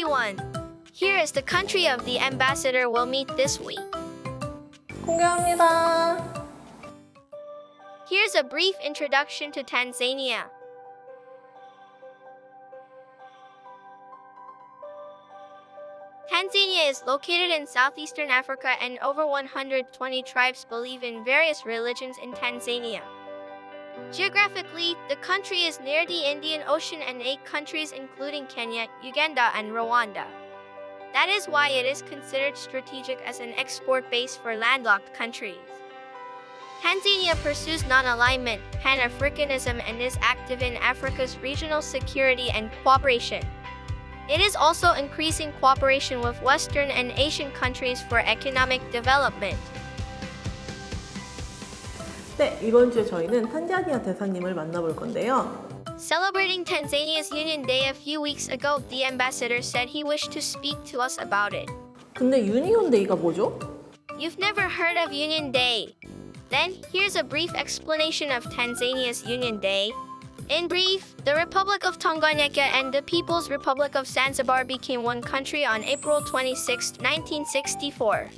everyone! Here is the country of the ambassador will meet this week. 공개합니다. Here's a brief introduction to Tanzania. Tanzania is located in southeastern Africa and over 120 tribes believe in various religions in Tanzania. Geographically, the country is near the Indian Ocean and 8 countries including Kenya, Uganda, and Rwanda. That is why it is considered strategic as an export base for landlocked countries. Tanzania pursues non-alignment, Pan-Africanism, and is active in Africa's regional security and cooperation. It is also increasing cooperation with Western and Asian countries for economic development. 네, 이번 주에 저희는 탄자니아 대사님을 만나볼 건데요. Celebrating Tanzania's Union Day a few weeks ago, the ambassador said he wished to speak to us about it. 근데 유니온데이가 뭐죠? You've never heard of Union Day? Then, here's a brief explanation of Tanzania's Union Day. In brief, the Republic of Tanganyika and the People's Republic of Zanzibar became one country on April 26, 1964.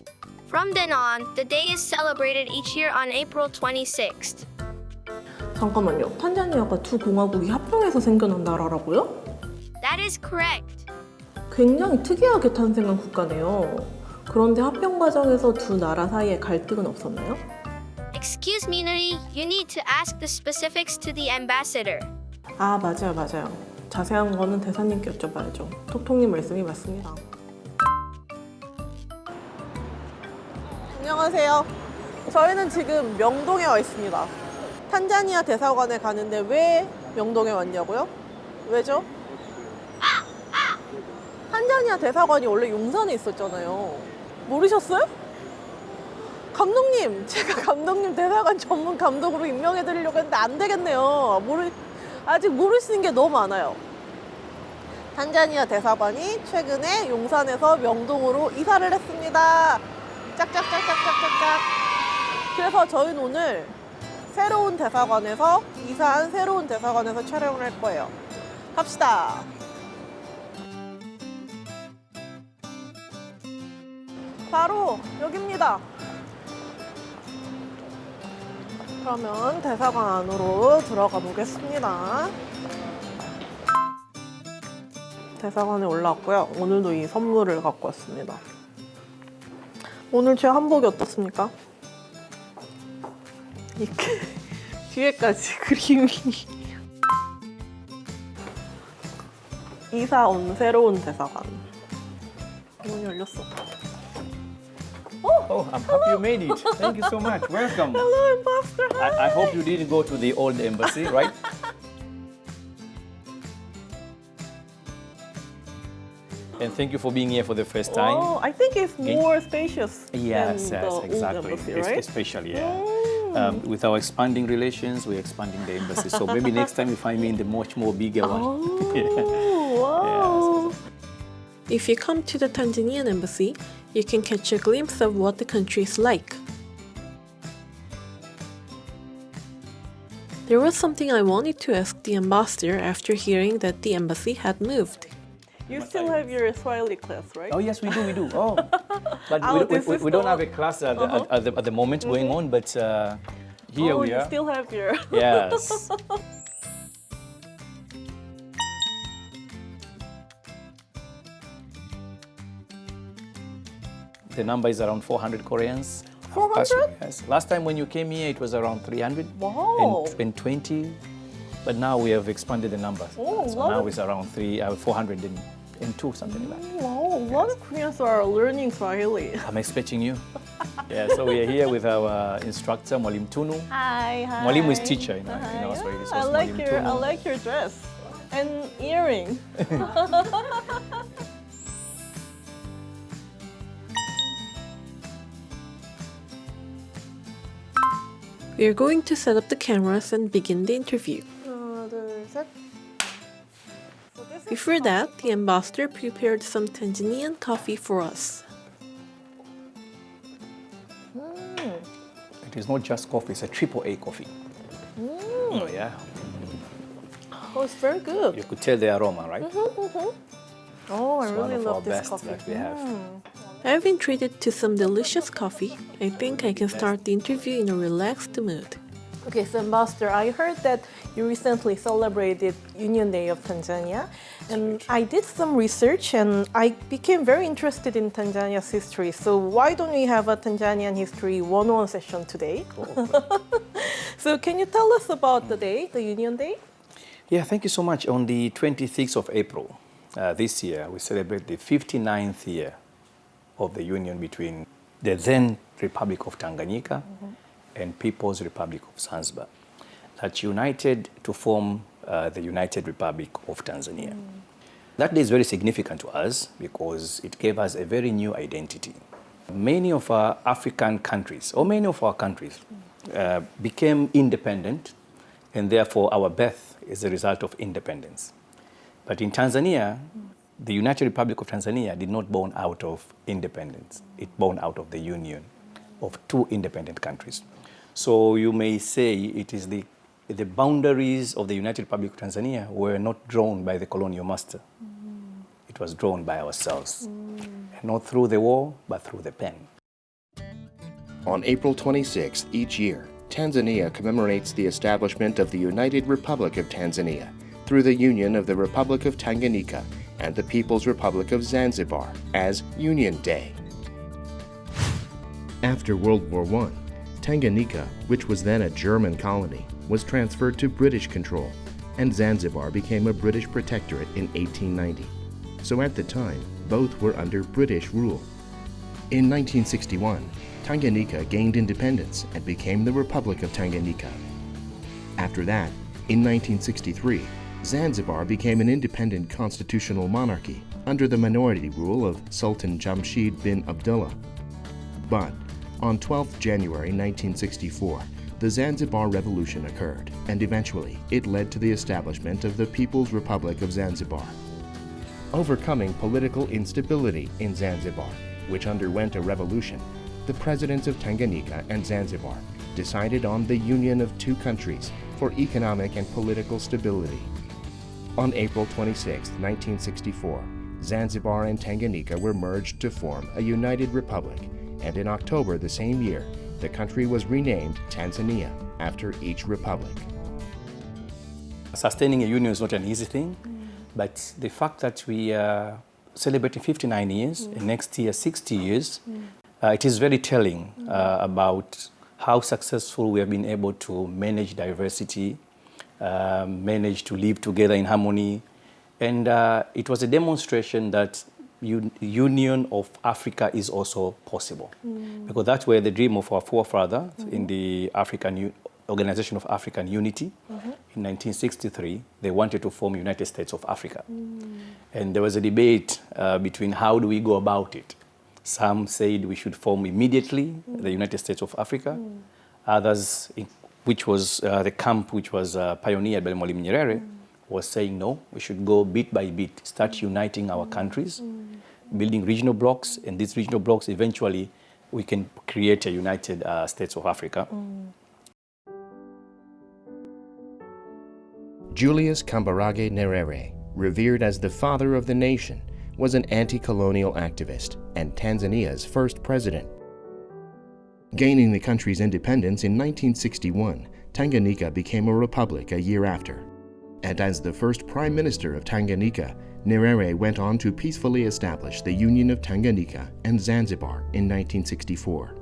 From then on, the day is celebrated each year on April 26th. 잠깐만요. 탄자니아가 두 공화국이 합병해서 생겨난 나라라고요? That is correct. 굉장히 특이하게 탄생한 국가네요. 그런데 합병 과정에서 두 나라 사이에 갈등은 없었나요? Excuse me, Nuri, you need to ask the specifics to the ambassador. 아, 맞아요. 자세한 거는 대사님께 여쭤봐야죠. 톡톡님 말씀이 맞습니다. 안녕하세요. 저희는 지금 명동에 와 있습니다. 탄자니아 대사관에 가는데 왜 명동에 왔냐고요? 왜죠? 탄자니아 대사관이 원래 용산에 있었잖아요. 모르셨어요? 감독님, 제가 감독님 대사관 전문 감독으로 임명해드리려고 했는데 안 되겠네요. 아직 모르시는 게 너무 많아요. 탄자니아 대사관이 최근에 용산에서 명동으로 이사를 했습니다. 짝짝짝짝짝짝짝. 그래서 저희는 오늘 이사한 새로운 대사관에서 촬영을 할 거예요. 갑시다. 바로 여기입니다. 그러면 대사관 안으로 들어가 보겠습니다. 대사관에 올라왔고요. 오늘도 이 선물을 갖고 왔습니다. 오늘 제 한복이 어떻습니까? 이렇게 뒤에까지 그림이 이사 온 새로운 대사관. 문이 열렸어. Oh, I'm happy you made it. Thank you so much. Welcome. Hello, Ambassador. I hope you didn't go to the old embassy, right? And thank you for being here for the first time. Oh, I think it's more spacious Yes, than the old exactly. embassy, right? Especially, yeah. With our expanding relations, we're expanding the embassy. So maybe next time you find me in the much more bigger one. Oh, wow. If you come to the Tanzanian embassy, you can catch a glimpse of what the country is like. There was something I wanted to ask the ambassador after hearing that the embassy had moved. You still have your Swahili class, right? Oh yes, we do. Oh, but this is we don't have a class at the moment going on. But here we you are. still have your... Yes. The number is around 400 Koreans. 400? Yes. Last time when you came here, it was around 300 Wow. and 20. But now we have expanded the numbers. Oh, so love now it. it's around 402, something like that. Wow, a lot of Koreans are learning Swahili. I'm expecting you. Yeah, so we are here with our instructor, Mwalimu Tunu. Hi. Mwalimu is teacher, in our Swahili. So I it's like Mwalimu your Tunu. dress and earring. We are going to set up the cameras and begin the interview. 하나, 둘, 셋. Before that, the ambassador prepared some Tanzanian coffee for us. It is not just coffee, it's a AAA coffee. Oh, yeah. Oh, it's very good. You could tell the aroma, right? Oh, I It's really one of love our this best coffee. that we have. I've been treated to some delicious coffee. I think I can start the interview in a relaxed mood. Okay, so Ambassador, I heard that you recently celebrated Union Day of Tanzania, and I did some research and I became very interested in Tanzania's history. So why don't we have a Tanzanian History 101 session today? So can you tell us about the day, the Union Day? Yeah, thank you so much. On the 26th of April this year, we celebrate the 59th year of the union between the then Republic of Tanganyika and People's Republic of Zanzibar, that united to form the United Republic of Tanzania. That day is very significant to us because it gave us a very new identity. Many of our African countries, or many of our countries, became independent, and therefore our birth is a result of independence. But in Tanzania, the United Republic of Tanzania did not born out of independence. It born out of the union of two independent countries. So you may say it is the boundaries of the United Republic of Tanzania were not drawn by the colonial master. It was drawn by ourselves. And not through the war, but through the pen. On April 26th each year, Tanzania commemorates the establishment of the United Republic of Tanzania through the union of the Republic of Tanganyika and the People's Republic of Zanzibar as Union Day. After World War I, Tanganyika, which was then a German colony, was transferred to British control, and Zanzibar became a British protectorate in 1890. So at the time, both were under British rule. In 1961, Tanganyika gained independence and became the Republic of Tanganyika. After that, in 1963, Zanzibar became an independent constitutional monarchy under the minority rule of Sultan Jamshid bin Abdullah. But on 12th January 1964, the Zanzibar Revolution occurred, and eventually it led to the establishment of the People's Republic of Zanzibar. Overcoming political instability in Zanzibar, which underwent a revolution, the presidents of Tanganyika and Zanzibar decided on the union of two countries for economic and political stability. On April 26, 1964, Zanzibar and Tanganyika were merged to form a united republic, and in October the same year, the country was renamed Tanzania after each republic. Sustaining a union is not an easy thing, but the fact that we are celebrating 59 years, and next year 60 years, it is very telling about how successful we have been able to manage diversity, manage to live together in harmony. And it was a demonstration that union of Africa is also possible. Because that's where the dream of our forefathers in the Organization of African Unity in 1963, they wanted to form United States of Africa. And there was a debate between how do we go about it. Some said we should form immediately the United States of Africa. Others, which was the camp which was pioneered by Julius Nyerere, was saying no, we should go bit by bit, start uniting our countries, building regional blocks, and these regional blocks eventually we can create a United States of Africa. Julius Nyerere, revered as the father of the nation, was an anti-colonial activist and Tanzania's first president. Gaining the country's independence in 1961, Tanganyika became a republic a year after. And as the first prime minister of Tanganyika, Nyerere went on to peacefully establish the Union of Tanganyika and Zanzibar in 1964.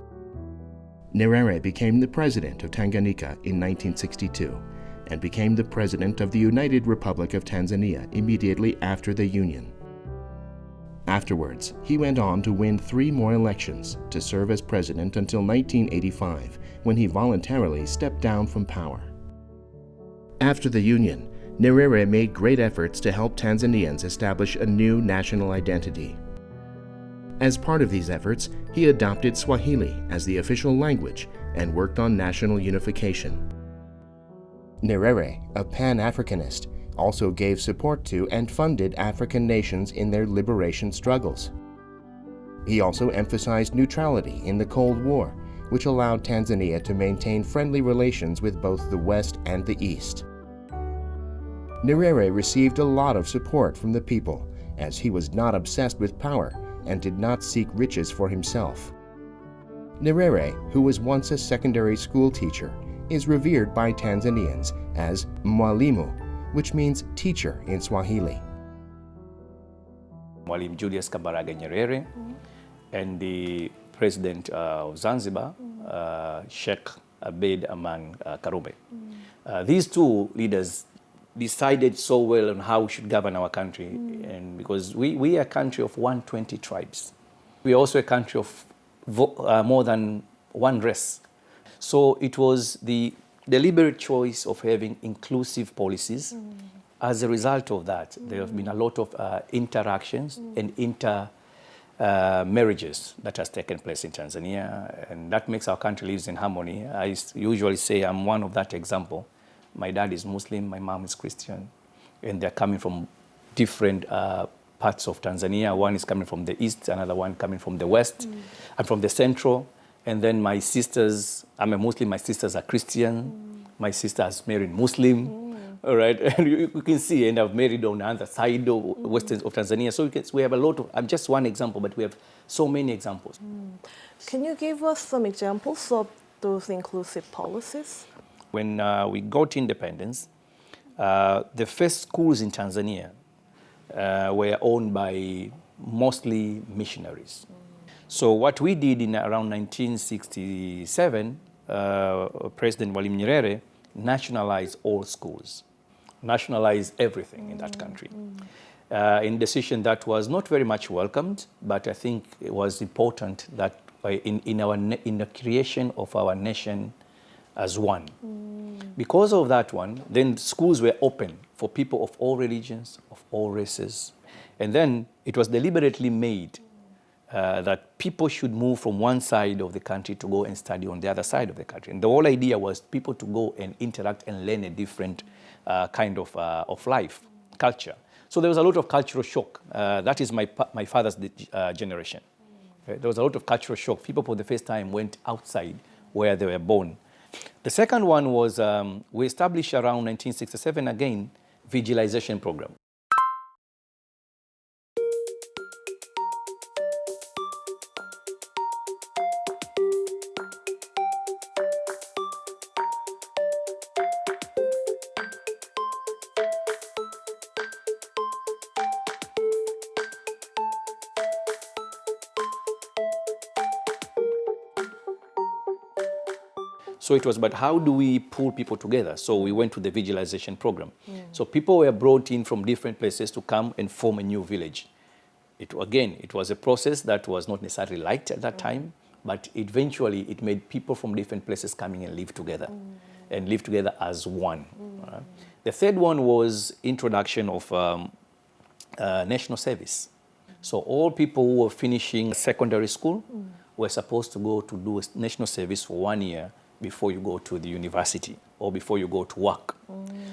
Nyerere became the president of Tanganyika in 1962 and became the president of the United Republic of Tanzania immediately after the union. Afterwards, he went on to win 3 more elections to serve as president until 1985, when he voluntarily stepped down from power. After the union, Nyerere made great efforts to help Tanzanians establish a new national identity. As part of these efforts, he adopted Swahili as the official language and worked on national unification. Nyerere, a Pan-Africanist, also gave support to and funded African nations in their liberation struggles. He also emphasized neutrality in the Cold War, which allowed Tanzania to maintain friendly relations with both the West and the East. Nyerere received a lot of support from the people as he was not obsessed with power and did not seek riches for himself. Nyerere, who was once a secondary school teacher, is revered by Tanzanians as Mwalimu, which means teacher in Swahili. Mwalimu Julius Nyerere and the president of Zanzibar, Sheikh Abeid Aman Karume. These two leaders decided so well on how we should govern our country, and because we are a country of 120 tribes. We are also a country of more than one race. So it was the deliberate choice of having inclusive policies. As a result of that, there have been a lot of interactions and marriages that has taken place in Tanzania, and that makes our country lives in harmony. I usually say I'm one of that example. My dad is Muslim, my mom is Christian, and they're coming from different parts of Tanzania. One is coming from the east, another one coming from the west. I'm from the central, and then my sisters, I'm a Muslim, my sisters are Christian. My sister has married Muslim. All right, and you can see, and I've married on the other side of western of Tanzania. So we have a lot of, I'm just one example, but we have so many examples. Can you give us some examples of those inclusive policies? When we got independence, the first schools in Tanzania were owned by mostly missionaries. So what we did in around 1967, President Mwalimu Nyerere nationalized all schools, nationalized everything in that country. In a decision that was not very much welcomed, but I think it was important that in the creation of our nation as one. Because of that one, then schools were open for people of all religions, of all races. And then it was deliberately made that people should move from one side of the country to go and study on the other side of the country. And the whole idea was people to go and interact and learn a different kind of life, culture. So there was a lot of cultural shock. That is my father's generation. There was a lot of cultural shock. People for the first time went outside where they were born. The second one was we established around 1967 again, visualization program. So it was about how do we pull people together? So we went to the visualization program. So people were brought in from different places to come and form a new village. It was a process that was not necessarily liked at that time, but eventually it made people from different places coming and live together, and live together as one. The third one was introduction of national service. So all people who were finishing secondary school were supposed to go to do national service for 1 year before you go to the university or before you go to work.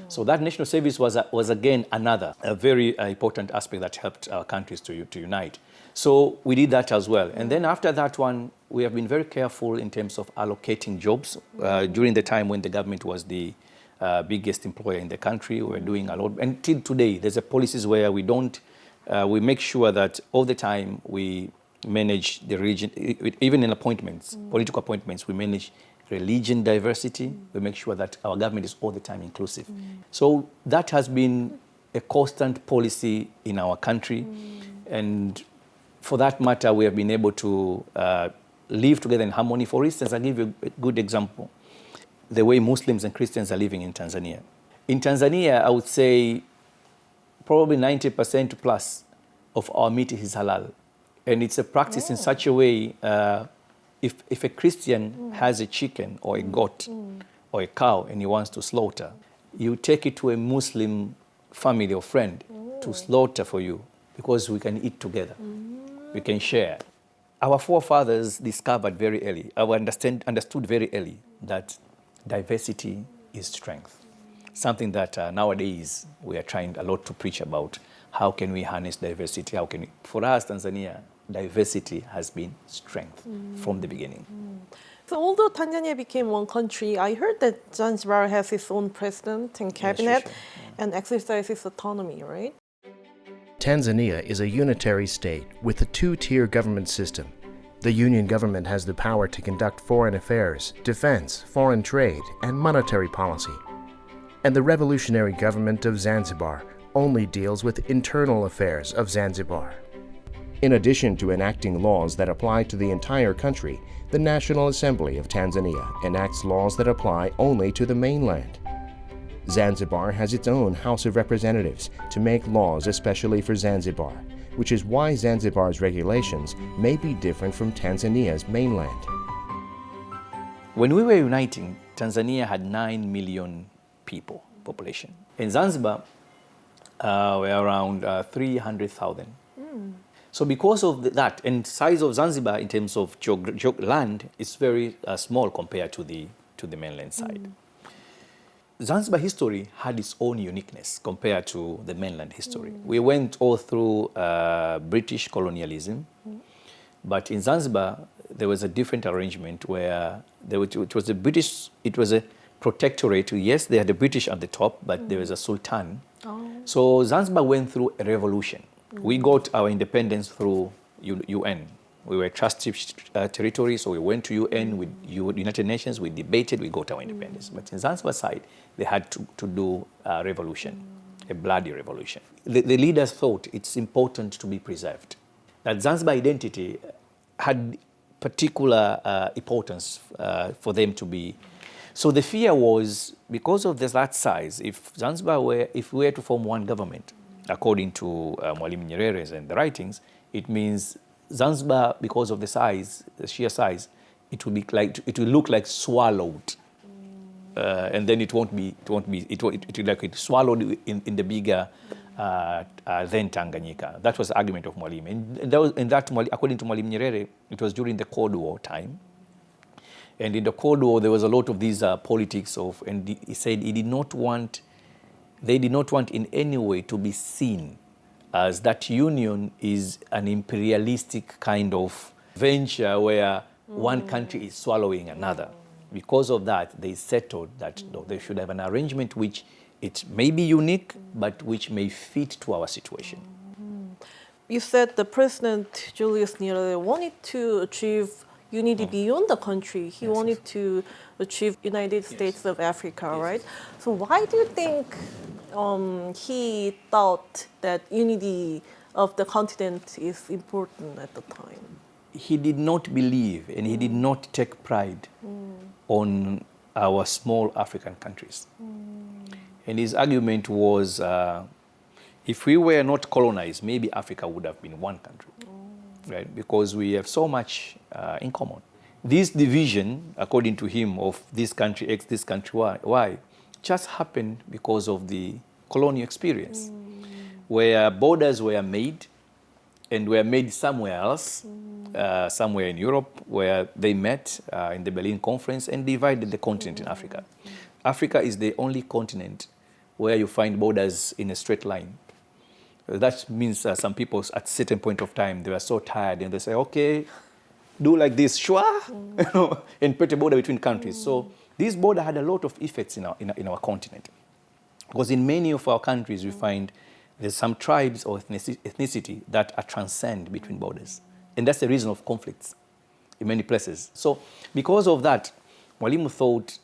So that national service was again a very important aspect that helped our countries to unite. So we did that as well. And then after that one, we have been very careful in terms of allocating jobs. During the time when the government was the biggest employer in the country, we were doing a lot. Until today, there's a policies where we make sure that all the time we manage the region, even in appointments, political appointments, we manage religion diversity. We make sure that our government is all the time inclusive. So that has been a constant policy in our country. And for that matter, we have been able to live together in harmony. For instance, I'll give you a good example. The way Muslims and Christians are living in Tanzania. In Tanzania, I would say probably 90% plus of our meat is halal. And it's a practice in such a way, if a Christian has a chicken or a goat or a cow and he wants to slaughter, you take it to a Muslim family or friend to slaughter for you because we can eat together. We can share. Our forefathers discovered very early, understood very early that diversity is strength. Something that nowadays we are trying a lot to preach about. How can we harness diversity? For us, Tanzania, diversity has been strength from the beginning. So although Tanzania became one country, I heard that Zanzibar has its own president and cabinet and exercises autonomy, right? Tanzania is a unitary state with a two-tier government system. The union government has the power to conduct foreign affairs, defense, foreign trade, and monetary policy. And the revolutionary government of Zanzibar only deals with internal affairs of Zanzibar. In addition to enacting laws that apply to the entire country, the National Assembly of Tanzania enacts laws that apply only to the mainland. Zanzibar has its own House of Representatives to make laws especially for Zanzibar, which is why Zanzibar's regulations may be different from Tanzania's mainland. When we were uniting, Tanzania had 9 million people, population. In Zanzibar, we're around 300,000. So because of that, and size of Zanzibar in terms of land is very small compared to the mainland side. Zanzibar history had its own uniqueness compared to the mainland history. We went all through British colonialism, but in Zanzibar there was a different arrangement where it was a protectorate. Yes, they had the British at the top, but there was a sultan. So Zanzibar went through a revolution. We got our independence through UN. We were trustee territory, so we went to UN with United Nations, we debated, we got our independence. But in Zanzibar side, they had to do a revolution, a bloody revolution. The leaders thought it's important to be preserved. That Zanzibar identity had particular importance for them to be. So the fear was, because of that size, if we were to form one government, according to Mwalimu Nyerere and the writings, it means Zanzibar, because of the size, the sheer size, it will look like swallowed, and then it will like swallowed in the bigger then Tanganyika. That was the argument of Mwalimu, and according to Mwalimu Nyerere, it was during the Cold War time. And in the Cold War, there was a lot of these politics and he said they did not want in any way to be seen as that union is an imperialistic kind of venture where one country is swallowing another. Because of that, they settled that they should have an arrangement which it may be unique, but which may fit to our situation. You said the President Julius Nyerere wanted to achieve unity beyond the country. He wanted to achieve United States of Africa, right? So why do you think he thought that unity of the continent is important at the time? He did not believe and he did not take pride on our small African countries. And his argument was, if we were not colonized, maybe Africa would have been one country, right? Because we have so much in common. This division, according to him, of this country X, this country Y, just happened because of the colonial experience, where borders were made and were made somewhere else, somewhere in Europe, where they met in the Berlin Conference and divided the continent in Africa. Africa is the only continent where you find borders in a straight line. That means some people at a certain point of time, they were so tired and they say, okay, do like this, shwa, and put a border between countries. So this border had a lot of effects in our continent. Because in many of our countries, we find there's some tribes or ethnicity that are transcend between borders. And that's the reason of conflicts in many places. So because of that, Mwalimu thought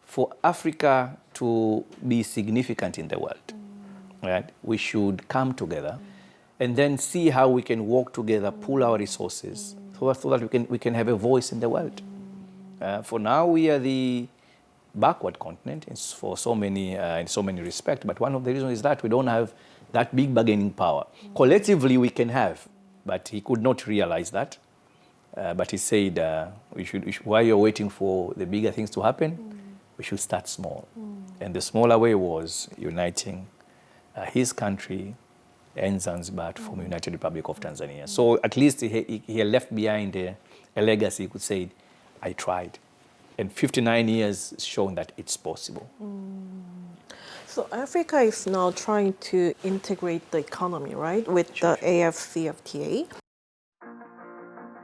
for Africa to be significant in the world, right, we should come together and then see how we can work together, pool our resources, so that we can have a voice in the world. For now, we are the backward continent in so many respects, but one of the reasons is that we don't have that big bargaining power. Collectively, we can have, but he could not realize that. But he said, while you're waiting for the bigger things to happen, we should start small. And the smaller way was uniting his country and Zanzibar to form a United Republic of Tanzania. So at least he left behind a legacy. He could say, I tried. And 59 years shown that it's possible. So Africa is now trying to integrate the economy, right, with the AFCFTA?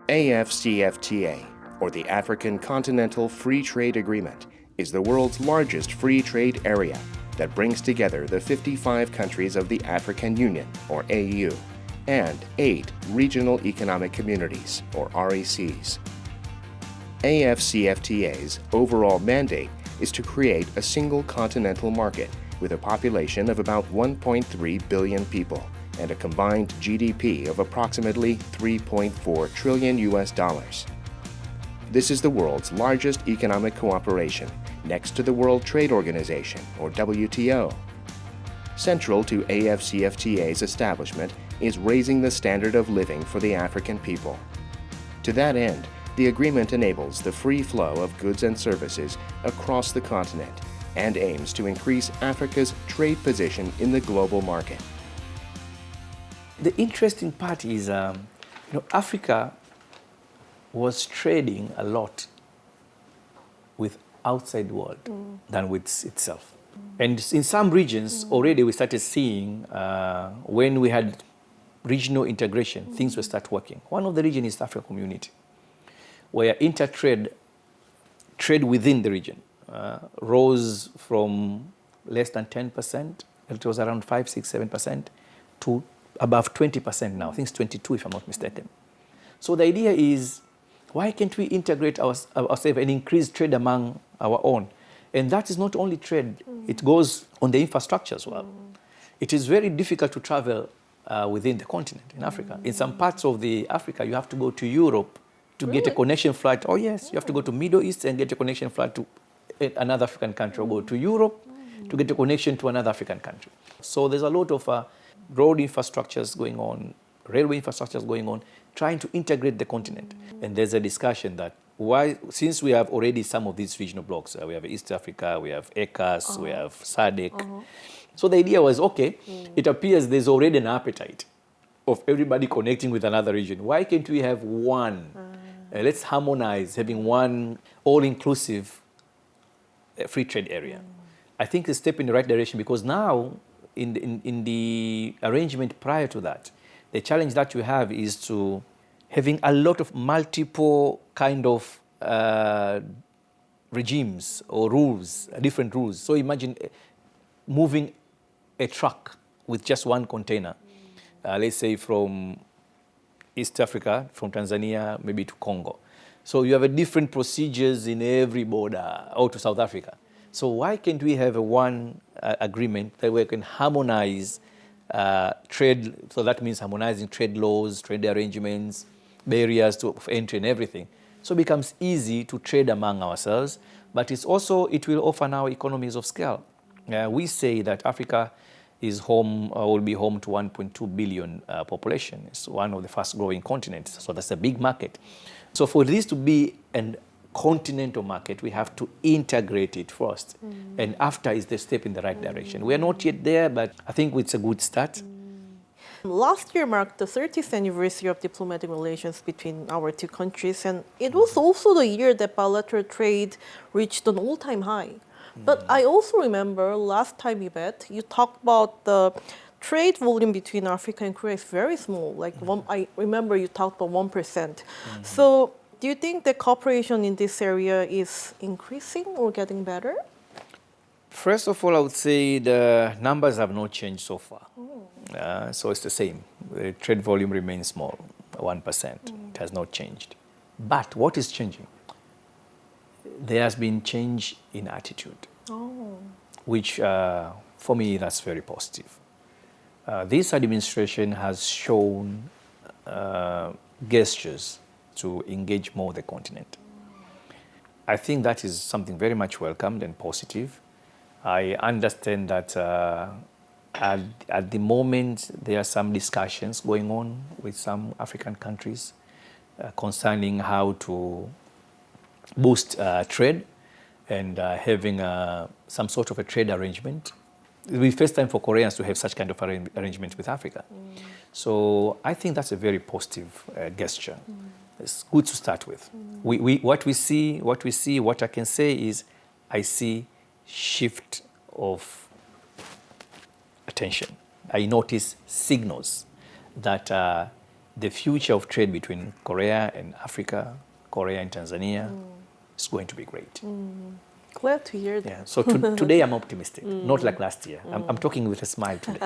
AFCFTA, or the African Continental Free Trade Agreement, is the world's largest free trade area that brings together the 55 countries of the African Union, or AU, and 8 regional economic communities, or RECs. AFCFTA's overall mandate is to create a single continental market with a population of about 1.3 billion people and a combined GDP of approximately $3.4 trillion US dollars. This is the world's largest economic cooperation, next to the World Trade Organization, or WTO. Central to AFCFTA's establishment is raising the standard of living for the African people. To that end, the agreement enables the free flow of goods and services across the continent and aims to increase Africa's trade position in the global market. The interesting part is, Africa was trading a lot with outside world than with itself. And in some regions, already we started seeing when we had regional integration, things will start working. One of the regions is the African community, where trade within the region rose from less than 10%, it was around 5, 6, 7%, to above 20% now. I think it's 22 if I'm not mistaken. So the idea is, why can't we integrate ourselves and increase trade among our own? And that is not only trade, it goes on the infrastructure as well. It is very difficult to travel within the continent in Africa. In some parts of the Africa, you have to go to Europe to get a connection flight. Oh yes, you have to go to Middle East and get a connection flight to another African country, or go to Europe to get a connection to another African country. So there's a lot of road infrastructures going on, railway infrastructures going on, trying to integrate the continent. And there's a discussion that why, since we have already some of these regional blocks, we have East Africa, we have ECAS, we have SADC. So the idea was, okay, it appears there's already an appetite of everybody connecting with another region. Why can't we have one? Let's harmonize, having one all-inclusive free trade area. I think it's a step in the right direction, because now, in the arrangement prior to that, the challenge that you have is to having a lot of multiple kind of regimes or rules, different rules. So imagine moving a truck with just one container, let's say from East Africa, from Tanzania, maybe to Congo. So you have different procedures in every border, or to South Africa. So why can't we have one agreement that we can harmonize trade? So that means harmonizing trade laws, trade arrangements, barriers of entry and everything. So it becomes easy to trade among ourselves, but it will offer now economies of scale. We say that Africa is will be home to 1.2 billion population. It's one of the fast growing continents, so that's a big market. So for this to be a continental market, we have to integrate it first. And after is the step in the right direction. We are not yet there, but I think it's a good start. Last year marked the 30th anniversary of diplomatic relations between our two countries, and it was also the year that bilateral trade reached an all-time high. But I also remember last time we met, you talked about the trade volume between Africa and Korea is very small. Like I remember you talked about 1%. So do you think the cooperation in this area is increasing or getting better? First of all, I would say the numbers have not changed so far. So it's the same. The trade volume remains small, 1%. It has not changed. But what is changing? There has been change in attitude, which for me, that's very positive. This administration has shown gestures to engage more the continent. I think that is something very much welcomed and positive. I understand that at the moment there are some discussions going on with some African countries concerning how to boost trade and having some sort of a trade arrangement. It will be the first time for Koreans to have such kind of arrangement with Africa. So I think that's a very positive gesture. It's good to start with. What we see, what I can say is, I see shift of attention. I notice signals that the future of trade between Korea and Africa, Korea and Tanzania, is going to be great. Glad to hear that. Yeah. So today I'm optimistic, not like last year. I'm talking with a smile today.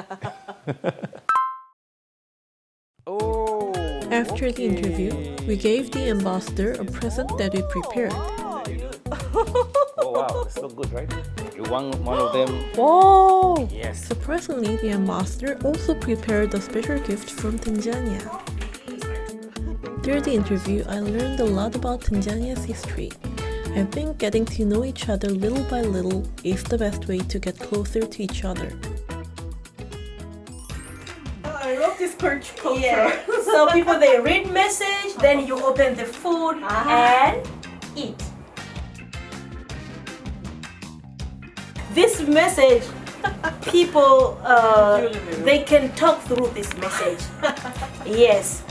After the interview, we gave the ambassador a present that we prepared. Oh wow, this looks good, right? One of them. Whoa! Yes. Surprisingly, the ambassador also prepared a special gift from Tanzania. Through the interview, I learned a lot about Tanzania's history. I think getting to know each other little by little is the best way to get closer to each other. I love this culture. Yeah. So people they read message, then you open the food and eat. This message, people they can talk through this message. Yes.